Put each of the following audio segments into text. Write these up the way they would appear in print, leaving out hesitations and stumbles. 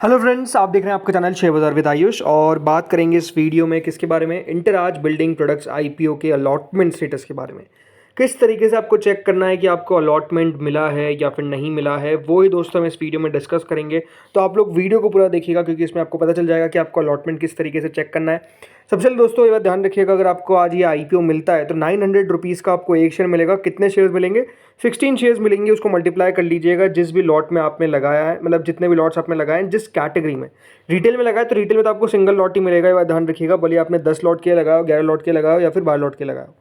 Hello friends, आप देख रहे हैं आपका चैनल शेयर बाजार विद आयुष। और बात करेंगे इस वीडियो में किसके बारे में, इंटराज बिल्डिंग प्रोडक्ट्स आईपीओ के अलॉटमेंट स्टेटस के बारे में। किस तरीके से आपको चेक करना है कि आपको अलॉटमेंट मिला है या फिर नहीं मिला है, वो ही दोस्तों हम इस वीडियो में डिस्कस करेंगे। तो आप लोग वीडियो को पूरा देखिएगा क्योंकि इसमें आपको पता चल जाएगा कि आपको अलॉटमेंट किस तरीके से चेक करना है। सबसे पहले दोस्तों ये बात ध्यान रखिएगा, अगर आपको आज ये आईपीओ मिलता है तो 900 रुपीज़ का आपको एक शेयर मिलेगा। कितने शेयर्स मिलेंगे? 16 शेयर्स मिलेंगे। उसको मल्टीप्लाई कर लीजिएगा जिस भी लॉट में आपने लगाया है, मतलब जितने भी लॉट्स आपने लगाए हैं जिस कैटेगरी में। रिटेल में लगाया तो रिटेल में तो आपको सिंगल लॉट ही मिलेगा, ये बात ध्यान रखिएगा। भले आपने 10 लॉट के लगाओ, 11 लॉट के लगाओ या फिर 12 लॉट के लगाओ।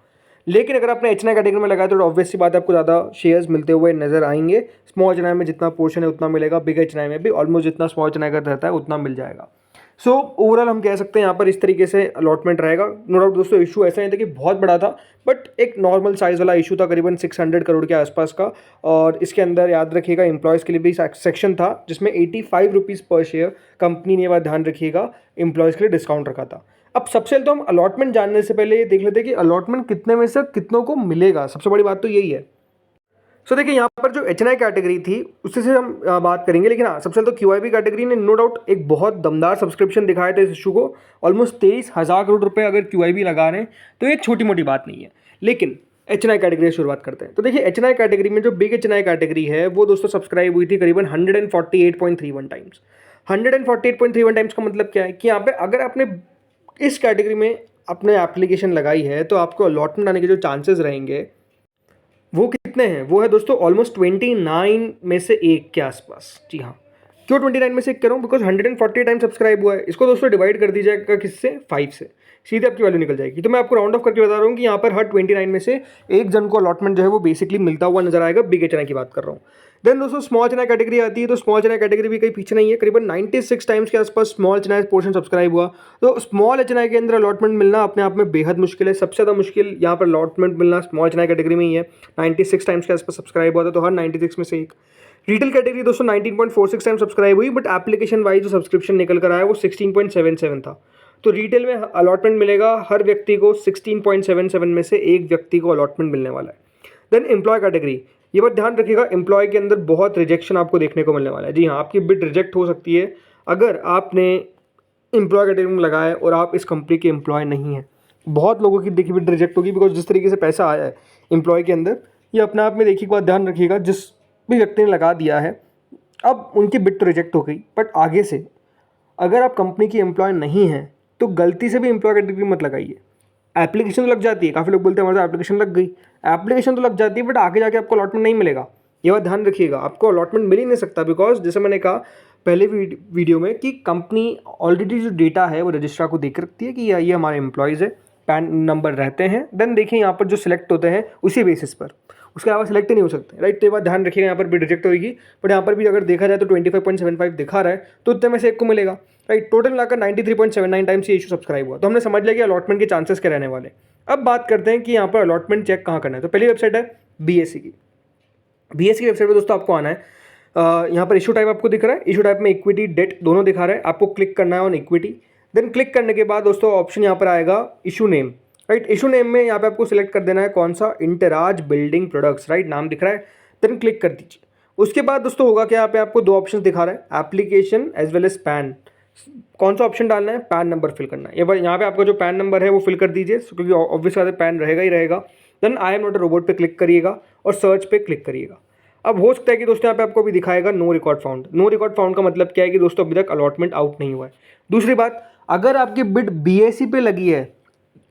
लेकिन अगर आपने एच कैटेगरी में लगाया तो ऑब्वियस सी बात है आपको ज़्यादा शेयर्स मिलते हुए नजर आएंगे। स्मॉल एच में जितना पोर्शन है उतना मिलेगा, बिग एच में भी ऑलमोस्ट जितना स्मॉल एच का रहता है उतना मिल जाएगा। सो ओवरऑल हम कह सकते हैं यहाँ पर इस तरीके से अलॉटमेंट रहेगा। नो डाउट दोस्तों, इशू ऐसा नहीं था कि बहुत बड़ा था, बट एक नॉर्मल साइज वाला इशू था, करीबन 600 करोड़ के आसपास का। और इसके अंदर याद रखिएगा एम्प्लॉयज़ के लिए भी सेक्शन था जिसमें 85 रुपीज़ पर शेयर कंपनी ने, ये बात ध्यान रखिएगा, एम्प्लॉयज़ के लिए डिस्काउंट रखा था। अब सबसे पहले तो हम अलॉटमेंट जानने से पहले ये देख लेते हैं कि अलॉटमेंट कितने में से कितनों को मिलेगा। सबसे बड़ी बात तो यही है। सो देखिए, यहाँ पर जो एच कैटेगरी थी उससे हम बात करेंगे, लेकिन हाँ सबसे पहले तो क्यूआईबी कैटेगरी ने नो डाउट एक बहुत दमदार सब्सक्रिप्शन दिखाया था इस इशू को। ऑलमोस्ट 23,000 करोड़ रुपए अगर क्यूआईबी लगा रहे हैं तो ये छोटी मोटी बात नहीं है। लेकिन एच कैटेगरी से शुरुआत करते हैं। तो देखिए, एच कैटेगरी में जो बिग एच कैटेगरी है वो दोस्तों सब्सक्राइब हुई थी करीबन 148.31 टाइम्स। 148.31 टाइम्स का मतलब क्या है कि यहाँ पे अगर आपने इस कैटेगरी में अपने एप्लीकेशन लगाई है तो आपको अलॉटमेंट आने के जो चांसेस रहेंगे वो कितने हैं? वो है दोस्तों ऑलमोस्ट 29 में से एक के आसपास। जी हाँ, क्यों 29 में से एक कह रहा हूँ? बिकॉज 140 टाइम सब्सक्राइब हुआ है। इसको दोस्तों डिवाइड कर दीजिएगा किससे? 5 से, सीधे आपकी वैल्यू निकल जाएगी। तो मैं आपको राउंड ऑफ करके बता रहा हूँ कि यहाँ पर हर 29 में से एक जन को अलॉटमेंट जो है वो बेसिकली मिलता हुआ नजर आएगा। बिग एच की बात कर रहा हूँ। देन दोस्तों स्मॉल चना कैटेगरी आती है, तो स्मॉल चना कैटेगरी भी कहीं पीछे नहीं है, करीबन 96 टाइम्स के आसपास स्मॉल चना पोर्शन सब्सक्राइब हुआ। तो स्मॉल एचएनआई के अंदर अलॉटमेंट मिलना अपने आप में बेहद मुश्किल है। सबसे ज़्यादा मुश्किल यहाँ पर अलॉटमेंट मिलना स्मॉल एचएनआई कैटेगरी में ही है। 96 टाइम्स के आसपास सब्सक्राइब हुआ था, तो हर 96 में से एक। रिटेल कैटेगरी दोस्तों 19.46 टाइम सब्सक्राइब हुई, बट एप्लीकेशन वाइज जो सब्सक्रिप्शन निकल कर आया वो 16.77 था। तो रिटेल में अलॉटमेंट मिलेगा हर व्यक्ति को, 16.77 में से एक व्यक्ति को अलॉटमेंट मिलने वाला है। देन एम्प्लॉय कैटेगरी, ये बात ध्यान रखिएगा, एम्प्लॉय के अंदर बहुत रिजेक्शन आपको देखने को मिलने वाला है। जी हाँ, आपकी बिड रिजेक्ट हो सकती है अगर आपने एम्प्लॉय कैटेगरी में लगाया है और आप इस कंपनी के एम्प्लॉय नहीं हैं। बहुत लोगों की देखिए बिड रिजेक्ट होगी, बिकॉज जिस तरीके से पैसा आया है एम्प्लॉय के अंदर, ये अपने आप में देखिए बात ध्यान रखिएगा, जिस भी व्यक्ति ने लगा दिया है अब उनकी बिड तो रिजेक्ट हो गई, बट आगे से अगर आप कंपनी की एम्प्लॉय नहीं हैं तो गलती से भी एम्प्लॉय कैटेगरी मत लगाइए। एप्लीकेशन तो लग जाती है, काफ़ी लोग बोलते हैं हमारे एप्लीकेशन लग गई। एप्लीकेशन तो लग जाती है, बट आगे जाके आपको अलॉटमेंट नहीं मिलेगा। ये बात ध्यान रखिएगा, आपको अलॉटमेंट मिल ही नहीं सकता, बिकॉज जैसे मैंने कहा पहले वीडियो में कि कंपनी ऑलरेडी जो डेटा है वो रजिस्ट्रार को देकर रखती है कि ये हमारे एम्प्लॉयज़ है, पैन नंबर रहते हैं। देन देखिए यहाँ पर जो सिलेक्ट होते हैं उसी बेसिस पर, उसके अलावा सिलेक्ट ही नहीं हो सकते, राइट। तो ये बात ध्यान रखिएगा, यहाँ पर भी रिजेक्ट होगी, बट यहाँ पर भी अगर देखा जाए तो 25.75 दिखा रहा है, तो उतने में से एक को मिलेगा, राइट। टोटल मिलाकर 93.79 टाइम्स ये इशू सब्सक्राइब हुआ। तो हमने समझ लिया कि अलॉटमेंट के चांसेस क्या रहने वाले। अब बात करते हैं कि यहाँ पर अलॉटमेंट चेक कहाँ करना है। तो पहली वेबसाइट है बीएससी की। बीएससी की वेबसाइट पर दोस्तों आपको आना है। यहाँ पर इशू टाइप आपको दिख रहा है, इशू टाइप में इक्विटी डेट दोनों दिखा रहा है, आपको क्लिक करना है ऑन इक्विटी। देन क्लिक करने के बाद दोस्तों ऑप्शन यहाँ पर आएगा issue name, right. Issue name में यहाँ पे आपको सिलेक्ट कर देना है कौन सा, इंटराज बिल्डिंग प्रोडक्ट्स, राइट, नाम दिख रहा है। देन क्लिक कर दीजिए। उसके बाद दोस्तों होगा क्या, यहाँ पे आपको दो ऑप्शन दिखा रहा है, application as well as PAN. कौन सा ऑप्शन डालना है? पैन नंबर फिल करना है। ये यहाँ पे आपका जो पैन नंबर है वो फिल कर दीजिए, क्योंकि ऑब्वियस बात है पैन रहेगा ही रहेगा। Then I am not a robot पे क्लिक करिएगा और सर्च पे क्लिक करिएगा। अब हो सकता है कि दोस्तों यहाँ पे आपको भी दिखाएगा no record found. No record found का मतलब क्या है कि दोस्तों अभी तक अलॉटमेंट आउट नहीं हुआ है। दूसरी बात, अगर आपकी बिड बीएससी पे लगी है,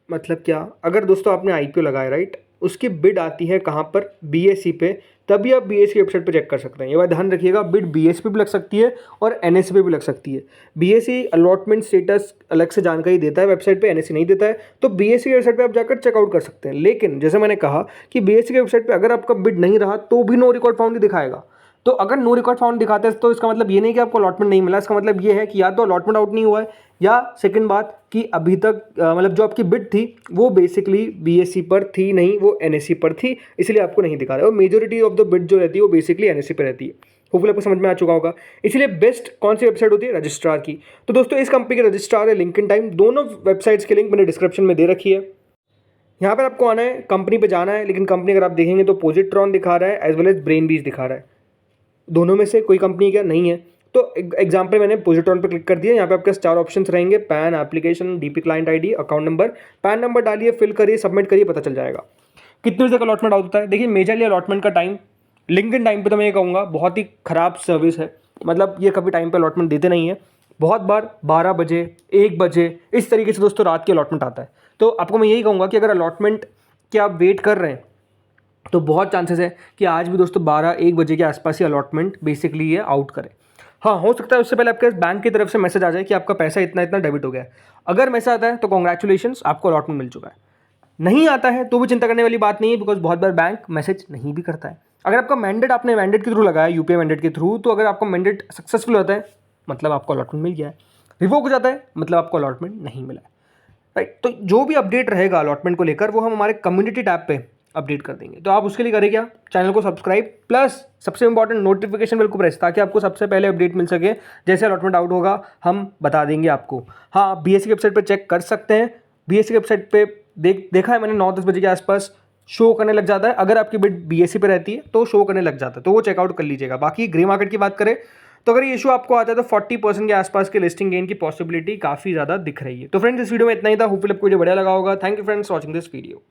मतलब क्या, अगर दोस्तों आपने आईपीओ लगाया, राइट, उसकी बिड आती है कहाँ पर? बीएससी पे, तभी आप बीएससी की वेबसाइट पे चेक कर सकते हैं। ये बात ध्यान रखिएगा, बिड बीएससी पे भी लग सकती है और एनएससी पे भी लग सकती है। बीएससी अलॉटमेंट स्टेटस अलग से जानकारी देता है वेबसाइट पे, एनएससी नहीं देता है, तो बीएससी की वेबसाइट पे आप जाकर चेकआउट कर सकते हैं। लेकिन जैसे मैंने कहा कि बीएससी की वेबसाइट पे अगर आपका बिड नहीं रहा तो भी नो रिकॉर्ड फाउंड ही दिखाएगा। तो अगर नो रिकॉर्ड फाउंड दिखाता है तो इसका मतलब ये नहीं कि आपको अलॉटमेंट नहीं मिला, इसका मतलब ये है कि या तो अलॉटमेंट आउट नहीं हुआ है, या सेकंड बात कि अभी तक मतलब जो आपकी बिड थी वो बेसिकली बीएससी पर थी नहीं, वो एनएससी पर थी, इसलिए आपको नहीं दिखा रहा है। और मेजोरिटी ऑफ द बिड जो रहती है वो बेसिकली एनएससी पर रहती है। होपफुली आपको समझ में आ चुका होगा। इसलिए बेस्ट कौन सी वेबसाइट होती है? रजिस्ट्रार की। तो दोस्तों इस कंपनी के रजिस्ट्रार है लिंक्डइन टाइम, दोनों वेबसाइट्स के लिंक मैंने डिस्क्रिप्शन में दे रखी है। यहाँ पर आपको आना है, कंपनी पे जाना है, लेकिन कंपनी अगर आप देखेंगे तो पोजिट्रॉन दिखा रहा है एज वेल एज ब्रेनबीज दिखा रहा है। दोनों में से कोई कंपनी क्या नहीं है, तो एग्जाम्पल मैंने पोजिट्रॉन पर क्लिक कर दिया। यहाँ पे आपके 4 ऑप्शंस रहेंगे, pan, application, DP client ID, account number. Pan number डालिए, फिल करिए, सबमिट करिए, पता चल जाएगा कितने बजे तक अलॉटमेंट आउट होता है। देखिए मेजरली अलॉटमेंट का टाइम लिंक्डइन टाइम पे तो मैं ये कहूँगा बहुत ही ख़राब सर्विस है, मतलब ये कभी टाइम पे अलॉटमेंट देते नहीं है। बहुत बार 12 बजे, 1 बजे इस तरीके से दोस्तों रात की अलॉटमेंट आता है। तो आपको मैं यही कहूँगा कि अगर अलॉटमेंट के आप वेट कर रहे हैं तो बहुत चांसेस है कि आज भी दोस्तों 12-1 बजे के आसपास ही अलॉटमेंट बेसिकली ये आउट करे। हाँ, हो सकता है उससे पहले आपके बैंक की तरफ से मैसेज आ जाए कि आपका पैसा इतना इतना डेबिट हो गया है। अगर मैसेज आता है तो कॉन्ग्रेचुलेशंस, आपको अलॉटमेंट मिल चुका है। नहीं आता है तो भी चिंता करने वाली बात नहीं है, बिकॉज बहुत बार बैंक मैसेज नहीं भी करता है। अगर आपका मैंडेट आपने मैंडेट के थ्रू लगाया, यूपीआई मैंडेट के थ्रू, तो अगर आपका मैंडेट सक्सेसफुल होता है मतलब आपको अलॉटमेंट मिल गया है। रिवोक हो जाता है मतलब आपको अलॉटमेंट नहीं मिला है। राइट, तो जो भी अपडेट रहेगा अलॉटमेंट को लेकर वो हम हमारे कम्युनिटी टैब पे अपडेट कर देंगे। तो आप उसके लिए करें क्या, चैनल को सब्सक्राइब प्लस सबसे इंपॉर्टेंट नोटिफिकेशन बेल को प्रेस, ताकि आपको सबसे पहले अपडेट मिल सके। जैसे अलॉटमेंट आउट होगा हम बता देंगे आपको। हाँ, बीएससी की वेबसाइट पर चेक कर सकते हैं। बीएससी की वेबसाइट पे देखा है मैंने 9-10 बजे के आसपास शो करने लग जाता है। अगर आपकी बिड बीएससी पे रहती है तो शो करने लग जाता है, तो वो चेकआउट कर लीजिएगा। बाकी ग्रे मार्केट की बात करें तो अगर ये इशू आपको आता है तो 40% के आसपास के लिस्टिंग गेन की पॉसिबिलिटी काफ़ी ज़्यादा दिख रही है। तो फ्रेंड्स इस वीडियो में इतना ही था। होपफुली आपको जो बढ़िया लगा होगा। Thank you friends watching this video.